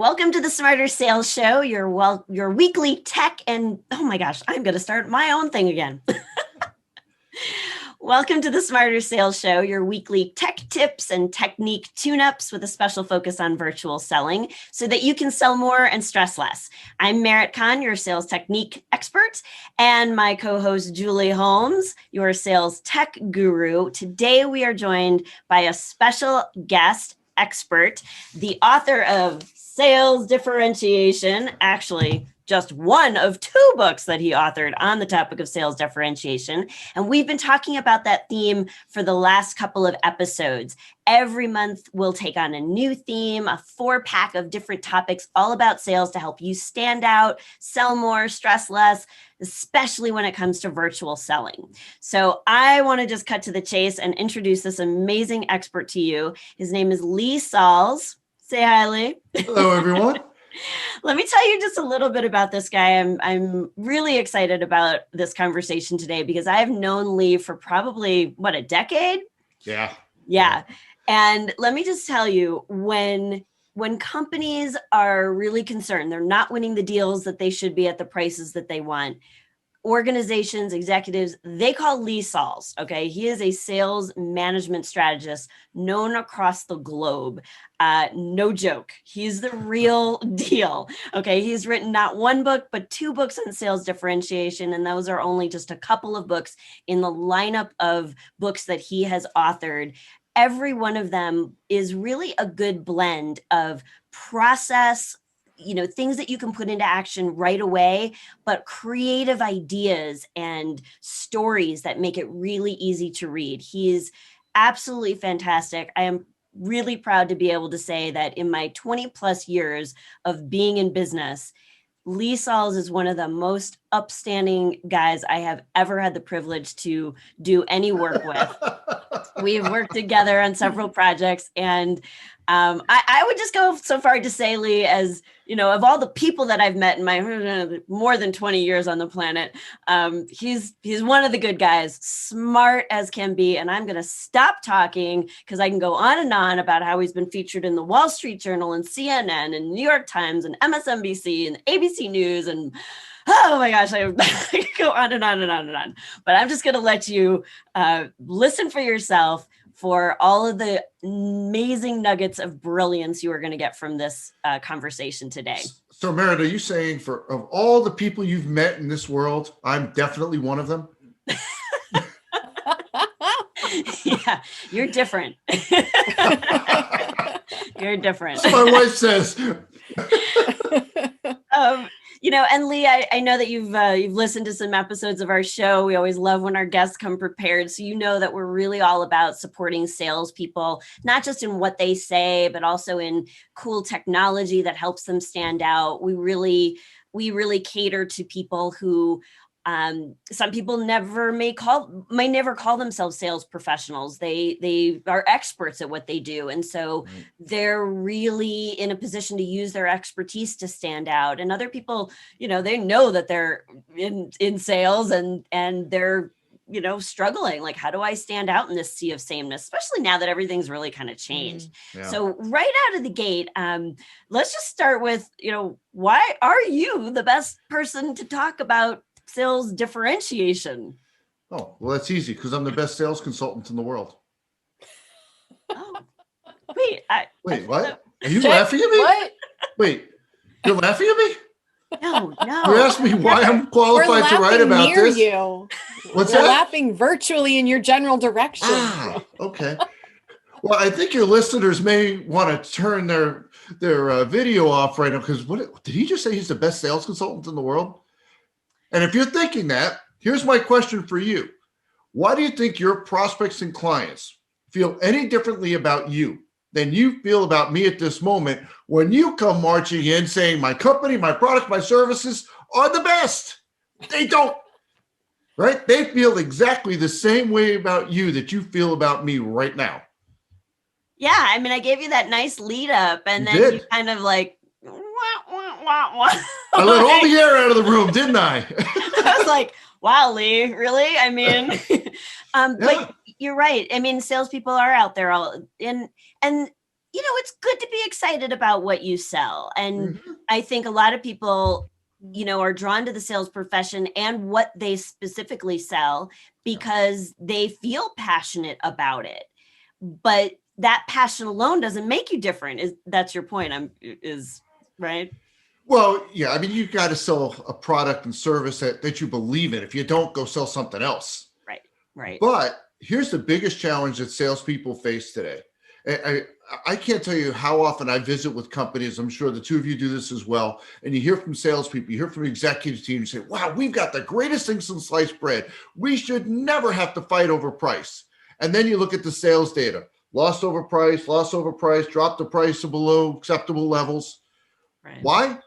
Welcome to the Smarter Sales Show, your weekly tech and, oh my gosh, I'm going to start my own thing again. Welcome to the Smarter Sales Show, your weekly tech tips and technique tune-ups with a special focus on virtual selling so that you can sell more and stress less. I'm Merritt Khan, your sales technique expert, and my co-host Julie Holmes, your sales tech guru. Today we are joined by a special guest expert, the author of Sales Differentiation, actually just one of two books that he authored on the topic of sales differentiation. And we've been talking about that theme for the last couple of episodes. Every month we'll take on a new theme, a 4-pack of different topics all about sales to help you stand out, sell more, stress less, especially when it comes to virtual selling. So I want to just cut to the chase and introduce this amazing expert to you. His name is Lee Salz. Say hi, Lee. Hello, everyone. Let me tell you just a little bit about this guy. I'm really excited about this conversation today because I've known Lee for probably, a decade? Yeah. And let me just tell you, when companies are really concerned, they're not winning the deals that they should be at the prices that they want, organizations, executives, they call Lee Salz, okay? He is a sales management strategist known across the globe. No joke. He's the real deal, okay? He's written not one book, but 2 books on sales differentiation, and those are only just a couple of books in the lineup of books that he has authored. Every one of them is really a good blend of process, things that you can put into action right away, but creative ideas and stories that make it really easy to read. He is absolutely fantastic. I am really proud to be able to say that in my 20 plus years of being in business, Lee Salz is one of the most upstanding guys I have ever had the privilege to do any work with. We've worked together on several projects, and I would just go so far to say, Lee, as of all the people that I've met in my more than 20 years on the planet, he's one of the good guys, smart as can be. And I'm going to stop talking because I can go on and on about how he's been featured in the Wall Street Journal and CNN and New York Times and MSNBC and ABC News and oh my gosh, I could go on and on and on and on. But I'm just going to let you listen for yourself for all of the amazing nuggets of brilliance you are going to get from this conversation today. So, Merritt, are you saying of all the people you've met in this world, I'm definitely one of them? Yeah, you're different. You're different. So my wife says. And Lee, I know that you've listened to some episodes of our show. We always love when our guests come prepared. So you know that we're really all about supporting salespeople, not just in what they say, but also in cool technology that helps them stand out. We really cater to people who some people may never call themselves sales professionals. They are experts at what they do. And so they're really in a position to use their expertise to stand out. And other people, they know that they're in sales and they're, struggling. Like, how do I stand out in this sea of sameness, especially now that everything's really kind of changed. Yeah. So right out of the gate, let's just start with, why are you the best person to talk about sales differentiation? Oh, well, that's easy because I'm the best sales consultant in the world. Oh, wait, what? Are you laughing at me? What? Wait, you're laughing at me? No. You asked me why I'm qualified to write about near this. You. What's We're that? laughing virtually in your general direction. Okay. Well, I think your listeners may want to turn their video off right now because what did he just say? He's the best sales consultant in the world? And if you're thinking that, here's my question for you. Why do you think your prospects and clients feel any differently about you than you feel about me at this moment when you come marching in saying my company, my product, my services are the best? They don't, right? They feel exactly the same way about you that you feel about me right now. Yeah, I mean, I gave you that nice lead up and then you kind of like, wah, wah, wah, wah. I let all the air out of the room, didn't I? I was like, wow, Lee, really? I mean, but you're right. I mean, salespeople are out there and it's good to be excited about what you sell. And I think a lot of people, are drawn to the sales profession and what they specifically sell because they feel passionate about it. But that passion alone doesn't make you different. That's your point? Is right? Well, yeah. I mean, you've got to sell a product and service that you believe in. If you don't, go sell something else. Right. But here's the biggest challenge that salespeople face today. I can't tell you how often I visit with companies. I'm sure the two of you do this as well. And you hear from salespeople, you hear from executive teams, you say, wow, we've got the greatest thing since sliced bread. We should never have to fight over price. And then you look at the sales data, lost over price, dropped the price to below acceptable levels. Right. Why?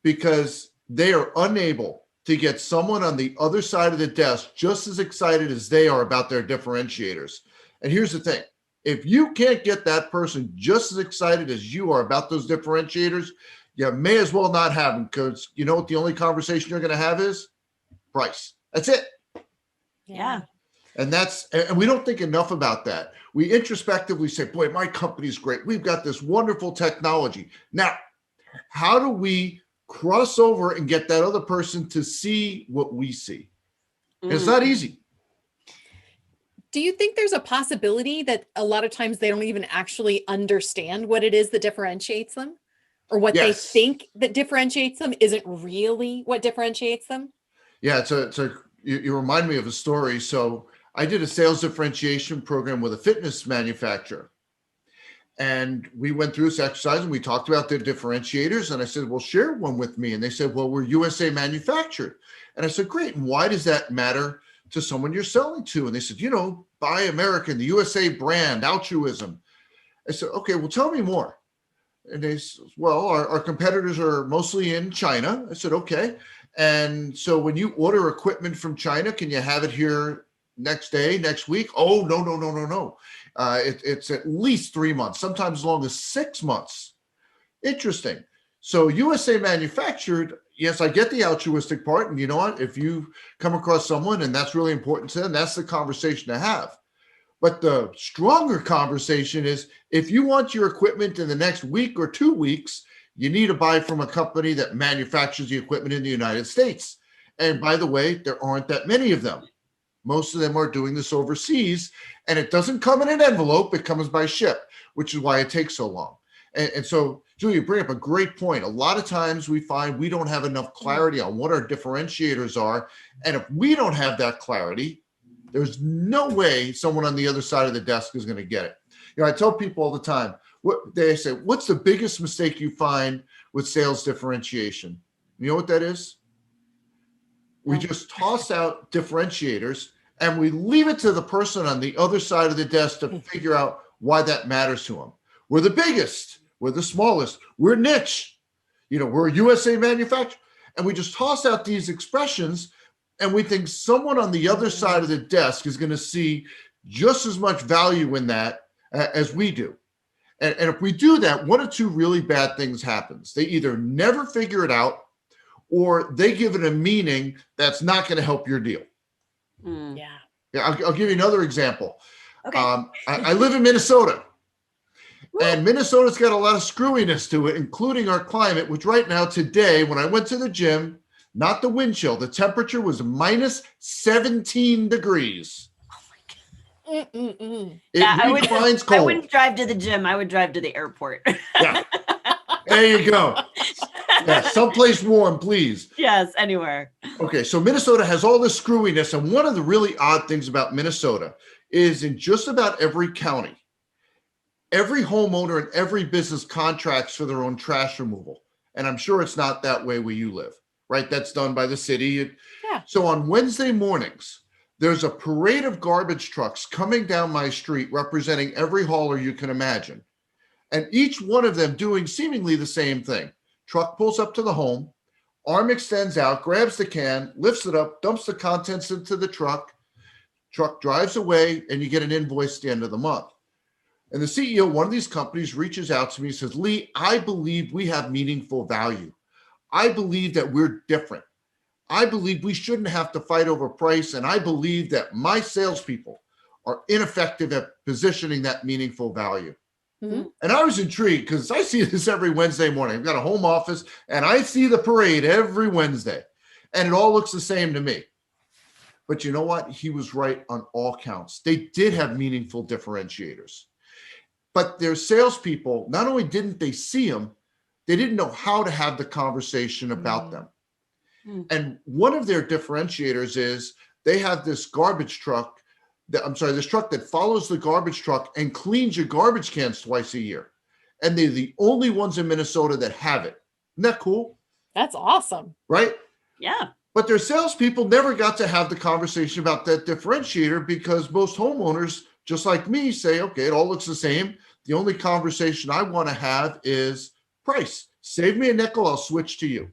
Because they are unable to get someone on the other side of the desk just as excited as they are about their differentiators. And here's the thing. If you can't get that person just as excited as you are about those differentiators, you may as well not have them, because you know what the only conversation you're going to have is price. That's it. Yeah. And we don't think enough about that. We introspectively say, boy, my company's great. We've got this wonderful technology. Now, how do we cross over and get that other person to see what we see? It's not easy. Do you think there's a possibility that a lot of times they don't even actually understand what it is that differentiates them, or what they think that differentiates them isn't really what differentiates them? Yeah, you remind me of a story. So I did a sales differentiation program with a fitness manufacturer. And we went through this exercise and we talked about their differentiators. And I said, well, share one with me. And they said, well, we're USA manufactured. And I said, great. And why does that matter to someone you're selling to? And they said, buy American, the USA brand, altruism. I said, okay, well, tell me more. And they said, well, our competitors are mostly in China. I said, okay. And so when you order equipment from China, can you have it here next day, next week? Oh, no. It's at least 3 months, sometimes as long as 6 months. Interesting. So USA manufactured, yes, I get the altruistic part. And you know what? If you come across someone and that's really important to them, that's the conversation to have. But the stronger conversation is, if you want your equipment in the next week or 2 weeks, you need to buy from a company that manufactures the equipment in the United States. And by the way, there aren't that many of them. Most of them are doing this overseas, and it doesn't come in an envelope. It comes by ship, which is why it takes so long. And so, Julie, you bring up a great point. A lot of times we find we don't have enough clarity on what our differentiators are. And if we don't have that clarity, there's no way someone on the other side of the desk is going to get it. I tell people all the time, they say, what's the biggest mistake you find with sales differentiation? You know what that is? We just toss out differentiators and we leave it to the person on the other side of the desk to figure out why that matters to them. We're the biggest. We're the smallest. We're niche. We're a USA manufacturer. And we just toss out these expressions and we think someone on the other side of the desk is going to see just as much value in that as we do. And if we do that, one of two really bad things happens. They either never figure it out, or they give it a meaning that's not going to help your deal. Yeah. I'll give you another example. Okay. I live in Minnesota. And Minnesota's got a lot of screwiness to it, including our climate, which right now, today, when I went to the gym, not the wind chill, the temperature was minus 17 degrees. I Redefines cold. I wouldn't drive to the gym. I would drive to the airport. Yeah. There you go. Yeah, someplace warm, please. Yes, anywhere. Okay, so Minnesota has all this screwiness. And one of the really odd things about Minnesota is, in just about every county, every homeowner and every business contracts for their own trash removal. And I'm sure it's not that way where you live, right? That's done by the city. Yeah. So on Wednesday mornings, there's a parade of garbage trucks coming down my street representing every hauler you can imagine. And each one of them doing seemingly the same thing. Truck pulls up to the home, arm extends out, grabs the can, lifts it up, dumps the contents into the truck. Truck drives away, and you get an invoice at the end of the month. And the CEO of one of these companies reaches out to me and says, Lee, I believe we have meaningful value. I believe that we're different. I believe we shouldn't have to fight over price. And I believe that my salespeople are ineffective at positioning that meaningful value. Mm-hmm. And I was intrigued because I see this every Wednesday morning. I've got a home office and I see the parade every Wednesday and it all looks the same to me. But you know what? He was right on all counts. They did have meaningful differentiators. But their salespeople, not only didn't they see them, they didn't know how to have the conversation about them. And one of their differentiators is they have this garbage truck, this truck that follows the garbage truck and cleans your garbage cans twice a year. And they're the only ones in Minnesota that have it. Isn't that cool? That's awesome. Right? Yeah. But their salespeople never got to have the conversation about that differentiator because most homeowners, just like me, say, okay, it all looks the same. The only conversation I want to have is price. Save me a nickel, I'll switch to you.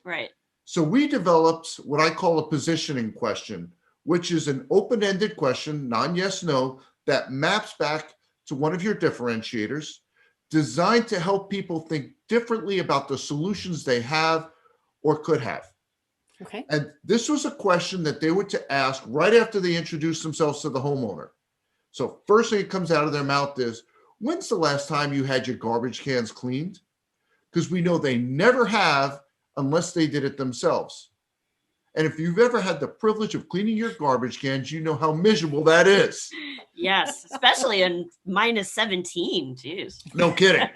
Right. So we developed what I call a positioning question, which is an open-ended question, non-yes, no, that maps back to one of your differentiators, designed to help people think differently about the solutions they have or could have. Okay. And this was a question that they were to ask right after they introduced themselves to the homeowner. So first thing that comes out of their mouth is, when's the last time you had your garbage cans cleaned? Because we know they never have unless they did it themselves. And if you've ever had the privilege of cleaning your garbage cans, you know how miserable that is. Yes, especially in -17. Jeez. No kidding.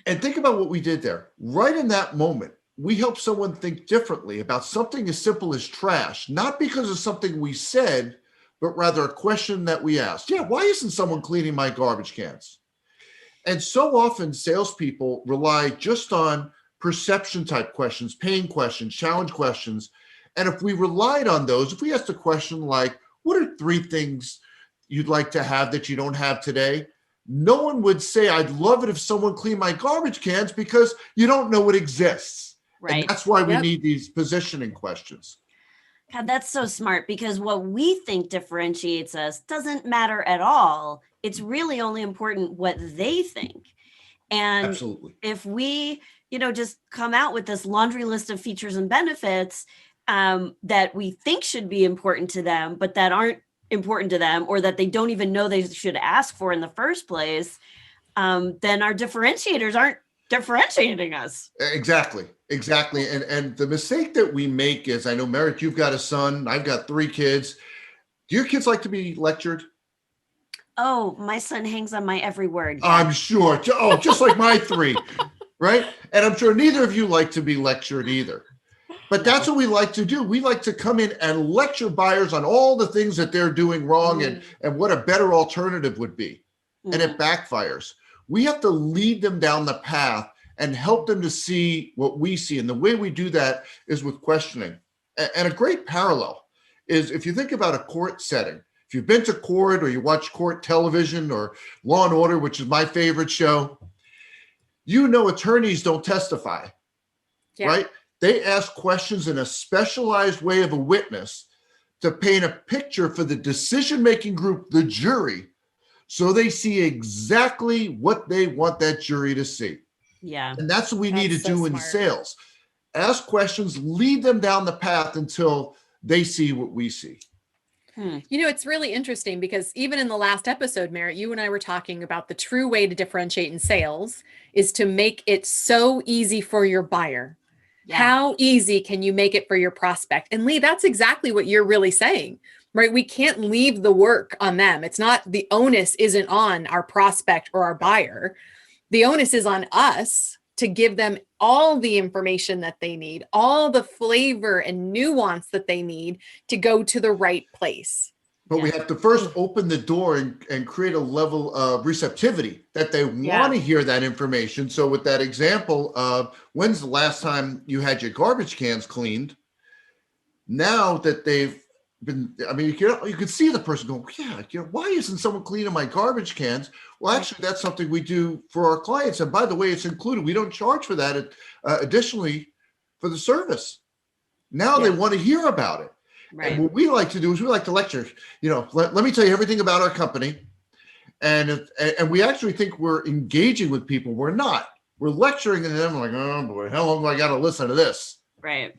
And think about what we did there. Right in that moment, we helped someone think differently about something as simple as trash, not because of something we said, but rather a question that we asked. Yeah, why isn't someone cleaning my garbage cans? And so often salespeople rely just on perception type questions, pain questions, challenge questions. And if we relied on those, if we asked a question like, what are 3 things you'd like to have that you don't have today? No one would say, I'd love it if someone cleaned my garbage cans because you don't know it exists. Right. And that's why we need these positioning questions. God, that's so smart because what we think differentiates us doesn't matter at all. It's really only important what they think. And Absolutely. If we, just come out with this laundry list of features and benefits that we think should be important to them, but that aren't important to them, or that they don't even know they should ask for in the first place, then our differentiators aren't differentiating us. Exactly. And the mistake that we make is, I know, Merritt, you've got a son, I've got 3 kids. Do your kids like to be lectured? Oh, my son hangs on my every word. Yeah. I'm sure. Oh, just like my 3, right? And I'm sure neither of you like to be lectured either. But that's what we like to do. We like to come in and lecture buyers on all the things that they're doing wrong and what a better alternative would be. And it backfires. We have to lead them down the path and help them to see what we see. And the way we do that is with questioning. And a great parallel is if you think about a court setting, if you've been to court or you watch court television or Law and Order, which is my favorite show, attorneys don't testify, right? They ask questions in a specialized way of a witness to paint a picture for the decision-making group, the jury, so they see exactly what they want that jury to see. Yeah. And that's what we need to do in sales. Ask questions, lead them down the path until they see what we see. It's really interesting because even in the last episode, Merritt, you and I were talking about the true way to differentiate in sales is to make it so easy for your buyer. Yeah. How easy can you make it for your prospect? And Lee, that's exactly what you're really saying, right? We can't leave the work on them. It's not, the onus isn't on our prospect or our buyer. The onus is on us to give them all the information that they need, all the flavor and nuance that they need to go to the right place. But we have to first open the door and create a level of receptivity that they want to hear that information. So with that example of when's the last time you had your garbage cans cleaned, now that they've been, you could see the person going, why isn't someone cleaning my garbage cans? Well, actually, that's something we do for our clients. And by the way, it's included. We don't charge for that additionally for the service. Now they want to hear about it. Right. And what we like to do is we like to lecture, let me tell you everything about our company. And we actually think we're engaging with people. We're not. We're lecturing to them like, oh boy, how long do I got to listen to this? Right.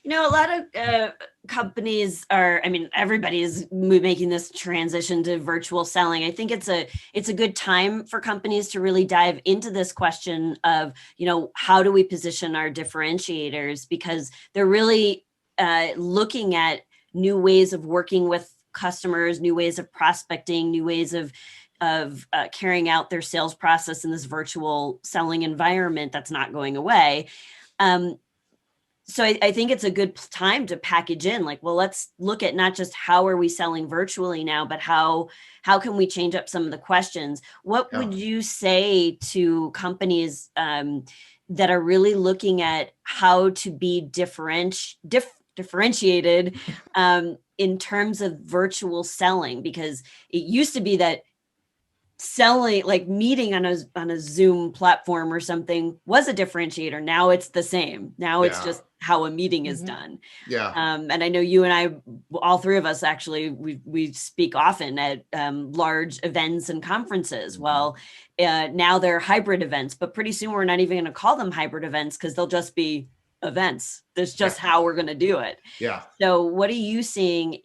You know, a lot of companies are, I mean, everybody is making this transition to virtual selling. I think it's a good time for companies to really dive into this question of, you know, how do we position our differentiators? Because they're really looking at new ways of working with customers, new ways of prospecting, new ways of carrying out their sales process in this virtual selling environment that's not going away. So I think it's a good time to package in, like, well, let's look at not just how are we selling virtually now, but how can we change up some of the questions? What would you say to companies that are really looking at how to be differentiated in terms of virtual selling? Because it used to be that selling, like meeting on a Zoom platform or something, was a differentiator. Now it's the same. Now it's just how a meeting is done. Yeah. And I know you and I, all three of us actually, we speak often at large events and conferences. Well, now they're hybrid events, but pretty soon we're not even going to call them hybrid events because they'll just be events. That's just how we're going to do it. Yeah. So what are you seeing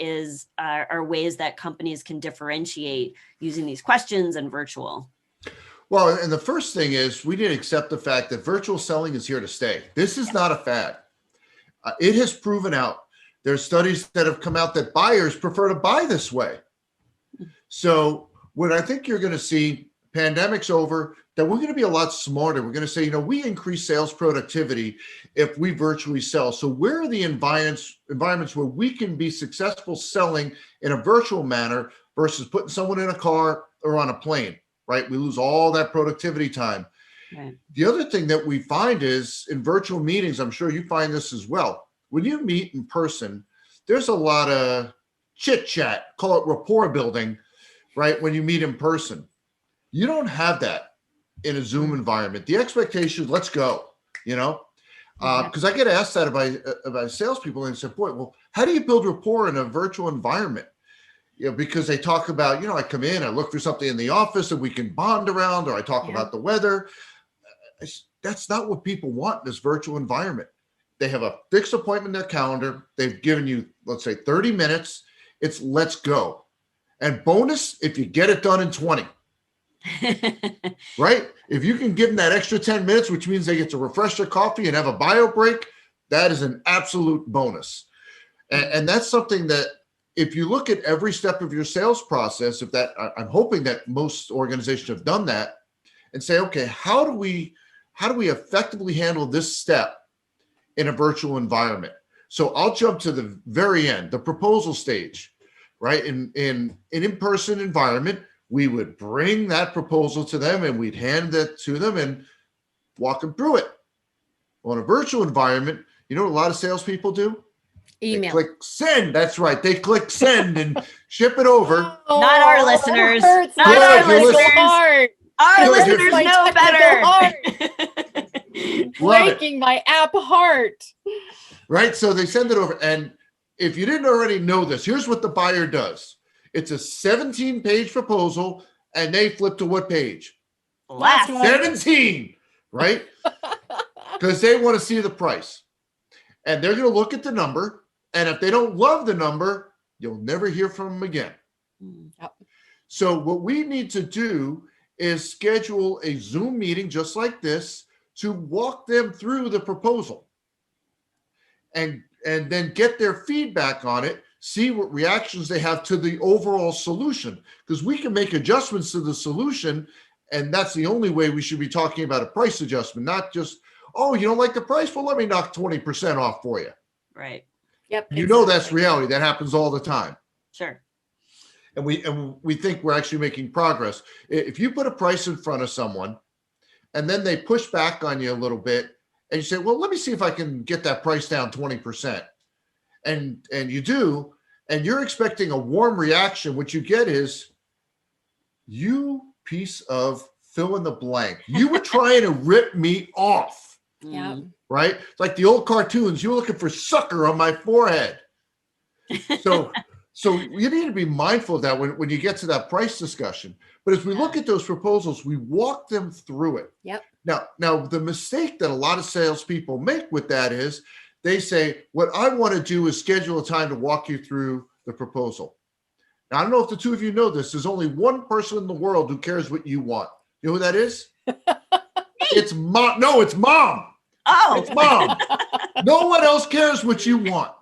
are ways that companies can differentiate using these questions and virtual? Well, and the first thing is we need to accept the fact that virtual selling is here to stay. This is not a fad. It has proven out. There's studies that have come out that buyers prefer to buy this way. So what I think you're going to see, pandemic's over, that we're going to be a lot smarter. We're going to say, you know, we increase sales productivity if we virtually sell. So where are the environments where we can be successful selling in a virtual manner versus putting someone in a car or on a plane, right? We lose all that productivity time. Right. The other thing that we find is in virtual meetings, I'm sure you find this as well. When you meet in person, there's a lot of chit chat, call it rapport building, right? When you meet in person, you don't have that in a Zoom environment. The expectation is let's go, you know, because I get asked that about salespeople and say, boy, well, how do you build rapport in a virtual environment? You know, because they talk about, you know, I come in, I look for something in the office that we can bond around, or I talk about the weather. That's not what people want in this virtual environment. They have a fixed appointment in their calendar. They've given you, let's say, 30 minutes. It's let's go. And bonus, if you get it done in 20. Right? If you can give them that extra 10 minutes, which means they get to refresh their coffee and have a bio break, that is an absolute bonus. And that's something that if you look at every step of your sales process, I'm hoping that most organizations have done that and say, okay, how do we effectively handle this step in a virtual environment? So I'll jump to the very end, the proposal stage, right? In an in-person environment, we would bring that proposal to them and we'd hand it to them and walk them through it. On a virtual environment, you know what a lot of salespeople do? Email. They click send. That's right. They click send and ship it over. Oh, not our listeners. Not our listeners. Our listeners know better. Breaking my app heart. Right. So they send it over. And if you didn't already know this, here's what the buyer does. It's a 17-page proposal, and they flip to what page? Last 17, right? Because they want to see the price. And they're going to look at the number. And if they don't love the number, you'll never hear from them again. Yep. So what we need to do is schedule a Zoom meeting just like this to walk them through the proposal and then get their feedback on it, see what reactions they have to the overall solution, because we can make adjustments to the solution. And that's the only way we should be talking about a price adjustment, not just, oh, you don't like the price? Well, let me knock 20% off for you. Right. Yep. You know, that's reality. That happens all the time. Sure. And we think we're actually making progress. If you put a price in front of someone and then they push back on you a little bit and you say, well, let me see if I can get that price down 20%. And you do, and you're expecting a warm reaction, what you get is, you piece of fill in the blank. You were trying to rip me off. Yeah. Right? It's like the old cartoons. You were looking for sucker on my forehead. So you need to be mindful of that when you get to that price discussion. But as we look at those proposals, we walk them through it. Yep. Now the mistake that a lot of salespeople make with that is they say, what I want to do is schedule a time to walk you through the proposal. Now, I don't know if the two of you know this. There's only one person in the world who cares what you want. You know who that is? It's mom. No, it's mom. Oh, it's mom. No one else cares what you want.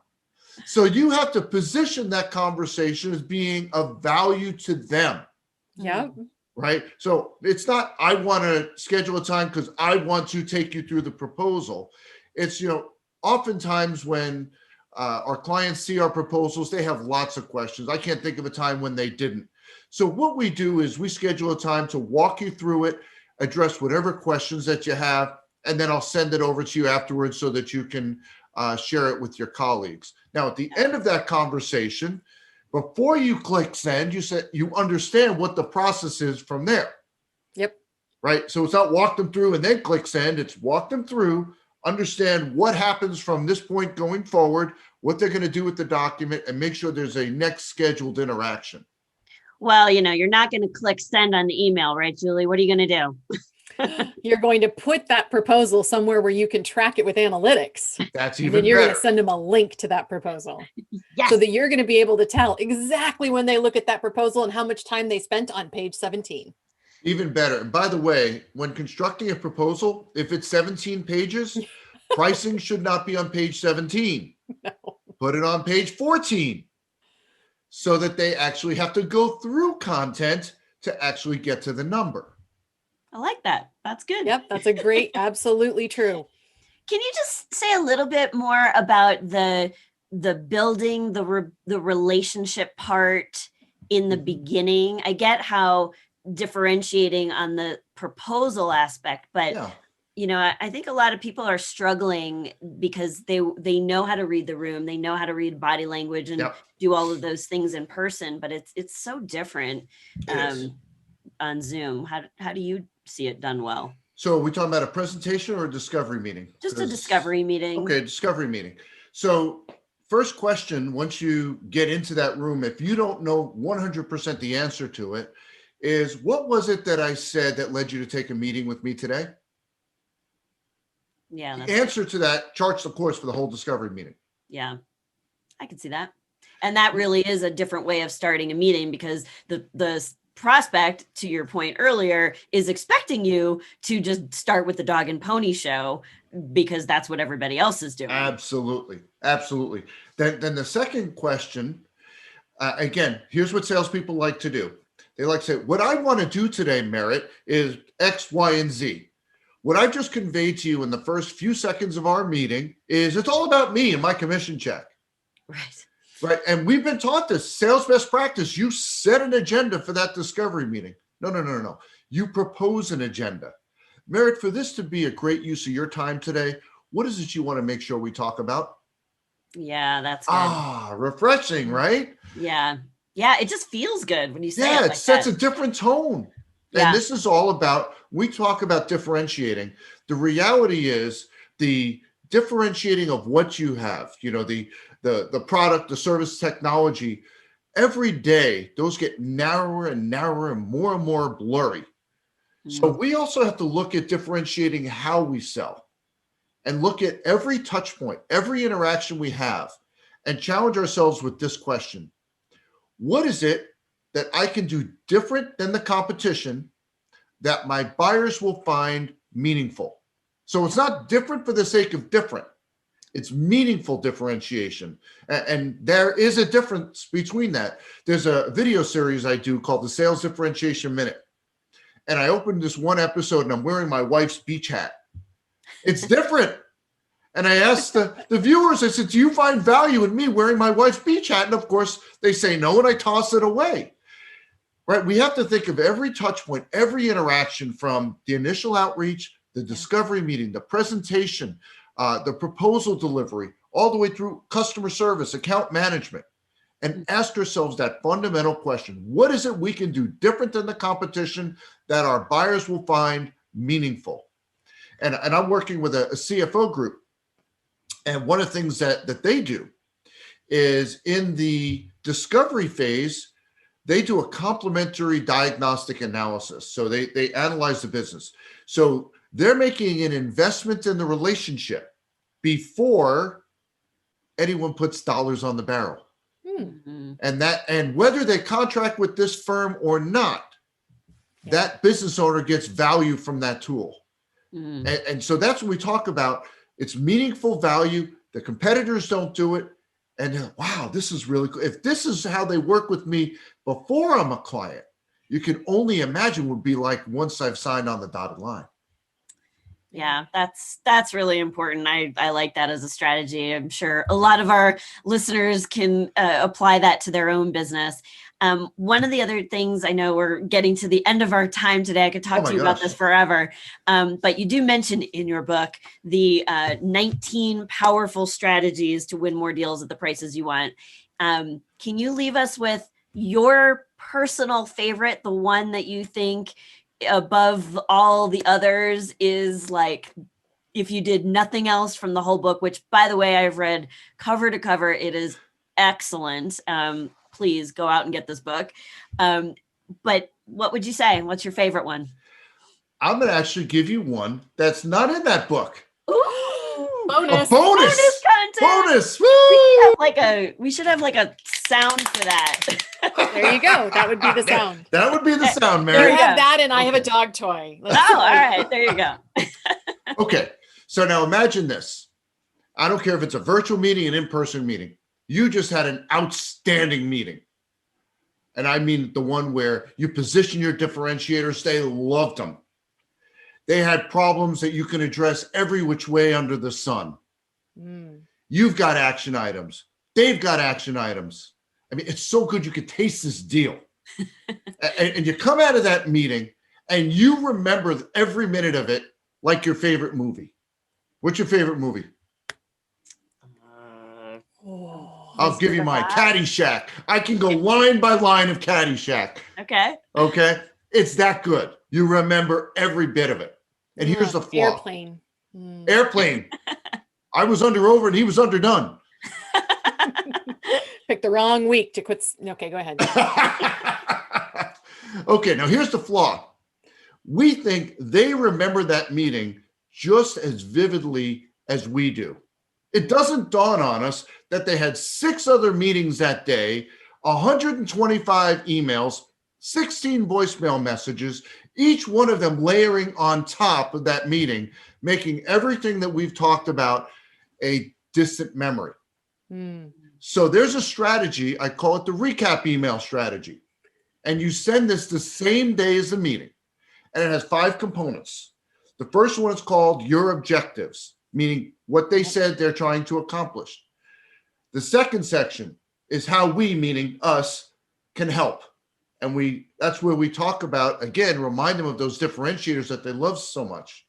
So you have to position that conversation as being of value to them. Yeah. Right. So it's not, I want to schedule a time because I want to take you through the proposal. It's, oftentimes when our clients see our proposals, they have lots of questions. I can't think of a time when they didn't. So what we do is we schedule a time to walk you through it, address whatever questions that you have, and then I'll send it over to you afterwards so that you can share it with your colleagues. Now, at the end of that conversation, before you click send, you understand what the process is from there. Yep. Right. So it's not walk them through and then click send. It's walk them through, understand what happens from this point going forward, what they're going to do with the document, and make sure there's a next scheduled interaction. Well, you're not going to click send on the email, right, Julie? What are you going to do? You're going to put that proposal somewhere where you can track it with analytics. That's even better. And you're going better. to send them a link to that proposal. Yes. So that you're going to be able to tell exactly when they look at that proposal and how much time they spent on page 17. Even better. And by the way, when constructing a proposal, if it's 17 pages, pricing should not be on page 17. No. Put it on page 14 so that they actually have to go through content to actually get to the number. I like that. That's good. Yep, that's a great, absolutely true. Can you just say a little bit more about the building, the relationship part in the beginning? I get how differentiating on the proposal aspect, but I think a lot of people are struggling because they know how to read the room, they know how to read body language and do all of those things in person, but it's so different on Zoom. How do you see it done well? So are we talking about a presentation or a discovery meeting? Just a discovery meeting. Okay, discovery meeting. So first question, once you get into that room, if you don't know 100% the answer to it, is what was it that I said that led you to take a meeting with me today? Yeah. The answer to that charts the course for the whole discovery meeting. Yeah, I can see that. And that really is a different way of starting a meeting because the prospect, to your point earlier, is expecting you to just start with the dog and pony show because that's what everybody else is doing. Absolutely. Absolutely. Then the second question, again, here's what salespeople like to do. They like to say, what I want to do today, Merritt, is X, Y, and Z. What I've just conveyed to you in the first few seconds of our meeting is it's all about me and my commission check. Right. Right. And we've been taught this sales best practice. You set an agenda for that discovery meeting. No. You propose an agenda. Merritt, for this to be a great use of your time today, what is it you want to make sure we talk about? Yeah, that's good. Refreshing, right? Yeah. Yeah. It just feels good when you say it. Yeah, like it sets that. a different tone. Yeah. And this is all about, we talk about differentiating. The reality is the differentiating of what you have, the product, the service, technology, every day, those get narrower and narrower and more blurry. So we also have to look at differentiating how we sell and look at every touch point, every interaction we have, and challenge ourselves with this question. What is it that I can do different than the competition that my buyers will find meaningful? So it's not different for the sake of different. It's meaningful differentiation. And there is a difference between that. There's a video series I do called the Sales Differentiation Minute. And I opened this one episode and I'm wearing my wife's beach hat. It's different. And I asked the viewers, I said, do you find value in me wearing my wife's beach hat? And of course they say no, and I toss it away. Right? We have to think of every touch point, every interaction from the initial outreach, the discovery meeting, the presentation, the proposal delivery, all the way through customer service, account management, and ask ourselves that fundamental question. What is it we can do different than the competition that our buyers will find meaningful? And I'm working with a CFO group. And one of the things that they do is in the discovery phase, they do a complementary diagnostic analysis. So they analyze the business. So they're making an investment in the relationship before anyone puts dollars on the barrel. Mm-hmm. And whether they contract with this firm or not, that business owner gets value from that tool. And so that's what we talk about. It's meaningful value. The competitors don't do it. And wow, this is really cool. If this is how they work with me before I'm a client, you can only imagine what it would be like once I've signed on the dotted line. Yeah, that's really important. I like that as a strategy. I'm sure a lot of our listeners can apply that to their own business. One of the other things, I know we're getting to the end of our time today. I could talk to you about this forever. But you do mention in your book the 19 powerful strategies to win more deals at the prices you want. Can you leave us with your personal favorite, the one that you think above all the others is like, if you did nothing else from the whole book, which by the way, I've read cover to cover, it is excellent. Please go out and get this book. But what would you say? What's your favorite one? I'm going to actually give you one that's not in that book. Ooh, bonus. Bonus content. Bonus. We should have like a sound for that. There you go. That would be the sound. That would be the sound, Mary. You have that, and I have a dog toy. All right. There you go. Okay. So now imagine this. I don't care if it's a virtual meeting, an in-person meeting. You just had an outstanding meeting. And I mean the one where you position your differentiators. They loved them. They had problems that you can address every which way under the sun. You've got action items. They've got action items. I mean, it's so good you could taste this deal. And you come out of that meeting and you remember every minute of it like your favorite movie. What's your favorite movie? I'll give you mine. Caddyshack. I can go line by line of Caddyshack. Okay. It's that good. You remember every bit of it. And here's the flaw. Airplane. I was over and he was underdone. Picked the wrong week to quit. Okay, go ahead. Okay, now here's the flaw. We think they remember that meeting just as vividly as we do. It doesn't dawn on us that they had 6 other meetings that day, 125 emails, 16 voicemail messages, each one of them layering on top of that meeting, making everything that we've talked about a distant memory. So there's a strategy, I call it the recap email strategy. And you send this the same day as the meeting. And it has 5 components. The first one is called your objectives, meaning what they said they're trying to accomplish. The second section is how we, meaning us, can help. And that's where we talk about, again, remind them of those differentiators that they love so much.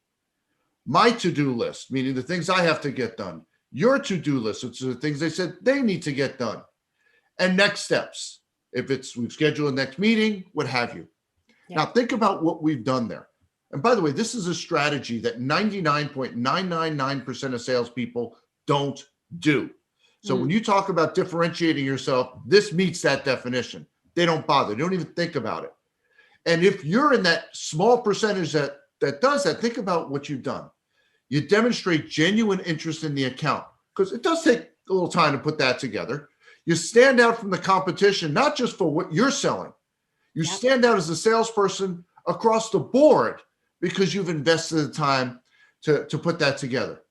My to-do list, meaning the things I have to get done. Your to-do list, which are the things they said they need to get done. And next steps. If we've scheduled a next meeting, what have you. Now think about what we've done there. And by the way, this is a strategy that 99.999% of salespeople don't do. So when you talk about differentiating yourself, this meets that definition. They don't bother. They don't even think about it. And if you're in that small percentage that does that, think about what you've done. You demonstrate genuine interest in the account, because it does take a little time to put that together. You stand out from the competition, not just for what you're selling. You stand out as a salesperson across the board because you've invested the time to put that together.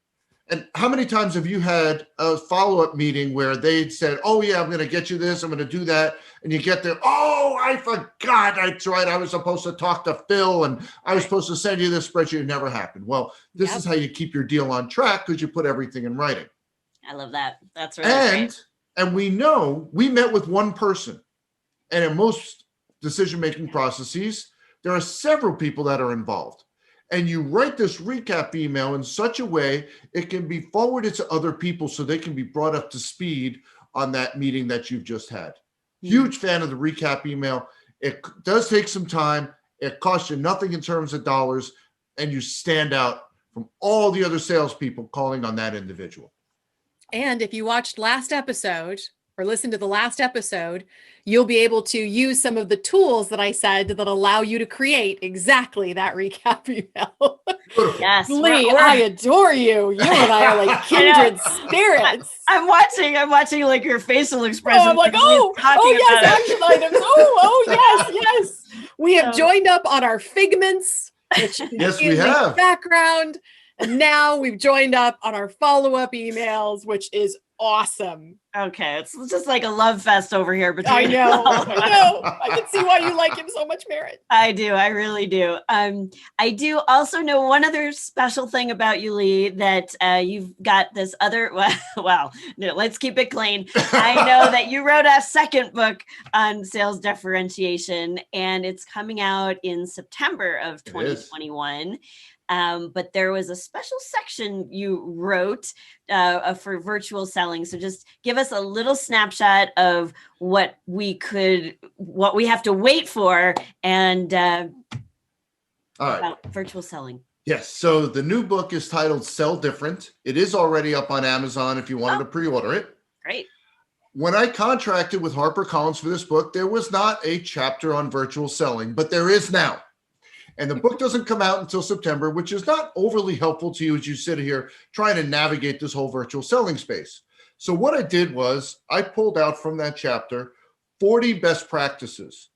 And how many times have you had a follow-up meeting where they said, oh yeah, I'm going to get you this, I'm going to do that. And you get there, oh, I forgot. That's right. I was supposed to talk to Phil and I was supposed to send you this spreadsheet. It never happened. Well, this is how you keep your deal on track, because you put everything in writing. I love that. That's really great. And we know we met with one person. And in most decision-making processes, there are several people that are involved. And you write this recap email in such a way it can be forwarded to other people so they can be brought up to speed on that meeting that you've just had. Huge fan of the recap email. It does take some time. It costs you nothing in terms of dollars, and you stand out from all the other salespeople calling on that individual. And if you watched last episode, or listen to the last episode, you'll be able to use some of the tools that I said that allow you to create exactly that recap email. Yes, Lee, I adore you. You and I are like kindred spirits. I'm watching like your facial expression. I'm like, yes, action items. Yes. We have joined up on our figments, which you can see in the background. And now we've joined up on our follow-up emails, which is awesome. Okay, it's just like a love fest over here between. I know. I can see why you like him so much, Merritt. I do. I really do. I do also know one other special thing about you, Lee, that you've got this other. Well, no, let's keep it clean. I know that you wrote a second book on sales differentiation, and it's coming out in September of 2021. But there was a special section you wrote for virtual selling. So just give us a little snapshot of what we have to wait for and all right. About virtual selling. Yes. So the new book is titled Sell Different. It is already up on Amazon if you wanted to pre-order it. Great. When I contracted with HarperCollins for this book, there was not a chapter on virtual selling, but there is now. And the book doesn't come out until September, which is not overly helpful to you as you sit here trying to navigate this whole virtual selling space. So what I did was I pulled out from that chapter 40 best practices,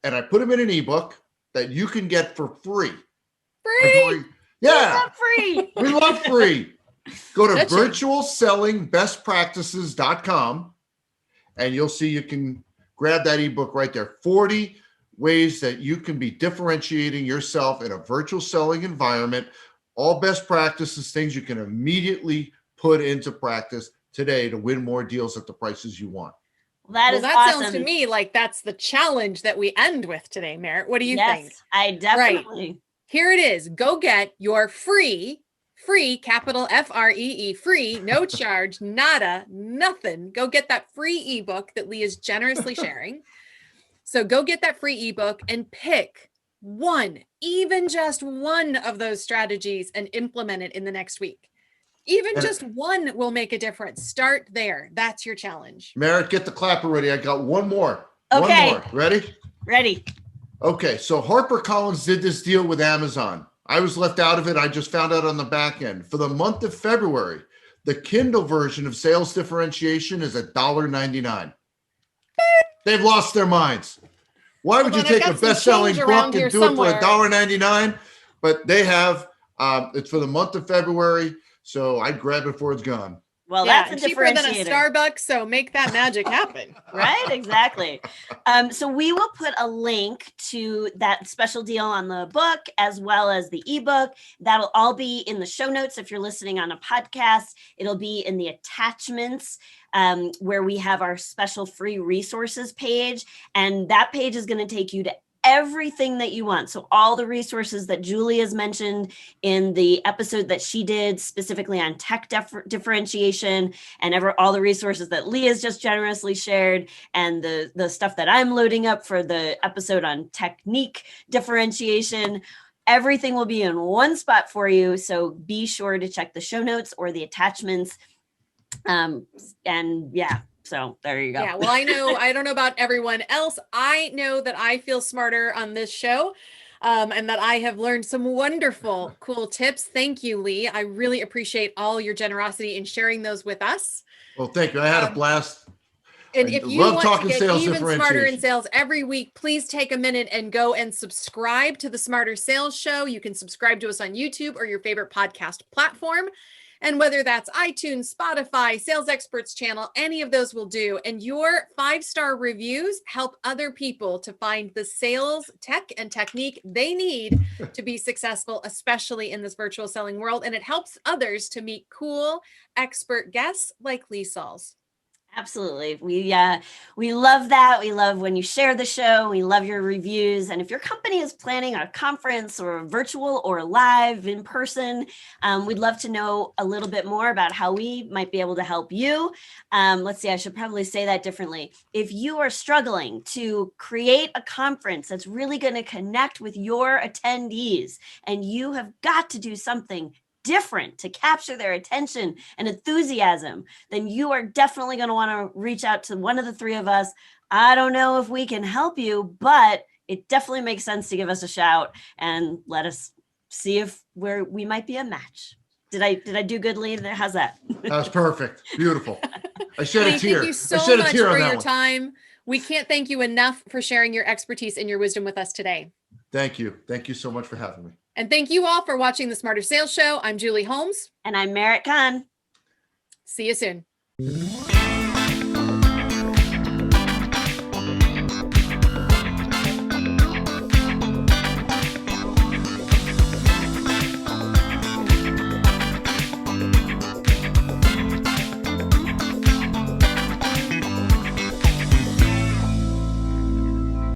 and I put them in an ebook that you can get for free. Free? Yeah. We love free. We love free. Go to virtualsellingbestpractices.com, and you'll see you can grab that ebook right there. 40 ways that you can be differentiating yourself in a virtual selling environment, all best practices, things you can immediately put into practice today to win more deals at the prices you want. That awesome. Sounds to me like that's the challenge that we end with today, Merritt. What do you think? Yes, I definitely. Right. Here it is. Go get your free, capital FREE, free, no charge, nada, nothing. Go get that free ebook that Lee is generously sharing. So go get that free ebook and pick one, even just one of those strategies and implement it in the next week. Even just one will make a difference. Start there. That's your challenge. Merritt, get the clapper ready. I got one more. Okay. One more. Ready? Ready. Okay. So HarperCollins did this deal with Amazon. I was left out of it. I just found out on the back end. For the month of February, the Kindle version of Sales Differentiation is $1.99. They've lost their minds. Why would you take a best-selling book and do it for $1.99? But they have. It's for the month of February, so I'd grab it before it's gone. Well, that's a cheaper than a Starbucks, so make that magic happen. Right, exactly. So we will put a link to that special deal on the book as well as the ebook. That'll all be in the show notes if you're listening on a podcast. It'll be in the attachments where we have our special free resources page. And that page is going to take you to everything that you want. So all the resources that Julie has mentioned in the episode that she did specifically on tech differentiation, and all the resources that Lee has just generously shared, and the stuff that I'm loading up for the episode on technique differentiation, everything will be in one spot for you. So be sure to check the show notes or the attachments. So there you go. Yeah. Well, I don't know about everyone else. I know that I feel smarter on this show, and that I have learned some wonderful, cool tips. Thank you, Lee. I really appreciate all your generosity in sharing those with us. Well, thank you. I had a blast. And if you want to get even smarter in sales every week, please take a minute and go and subscribe to the Smarter Sales Show. You can subscribe to us on YouTube or your favorite podcast platform. And whether that's iTunes, Spotify, Sales Experts channel, any of those will do. And your 5-star reviews help other people to find the sales tech and technique they need to be successful, especially in this virtual selling world. And it helps others to meet cool expert guests like Lee Salz. Absolutely. We love that. We love when you share the show. We love your reviews. And if your company is planning a conference or virtual or live in person, we'd love to know a little bit more about how we might be able to help you. Let's see, I should probably say that differently. If you are struggling to create a conference that's really going to connect with your attendees, and you have got to do something different to capture their attention and enthusiasm, then you are definitely going to want to reach out to one of the three of us. I don't know if we can help you, but it definitely makes sense to give us a shout and let us see if we might be a match. Did I do good, Lee? How's that? That was perfect. Beautiful. I shed a tear. Thank you so much for your time. We can't thank you enough for sharing your expertise and your wisdom with us today. Thank you. Thank you so much for having me. And thank you all for watching the Smarter Sales Show. I'm Julie Holmes. And I'm Merritt Khan. See you soon.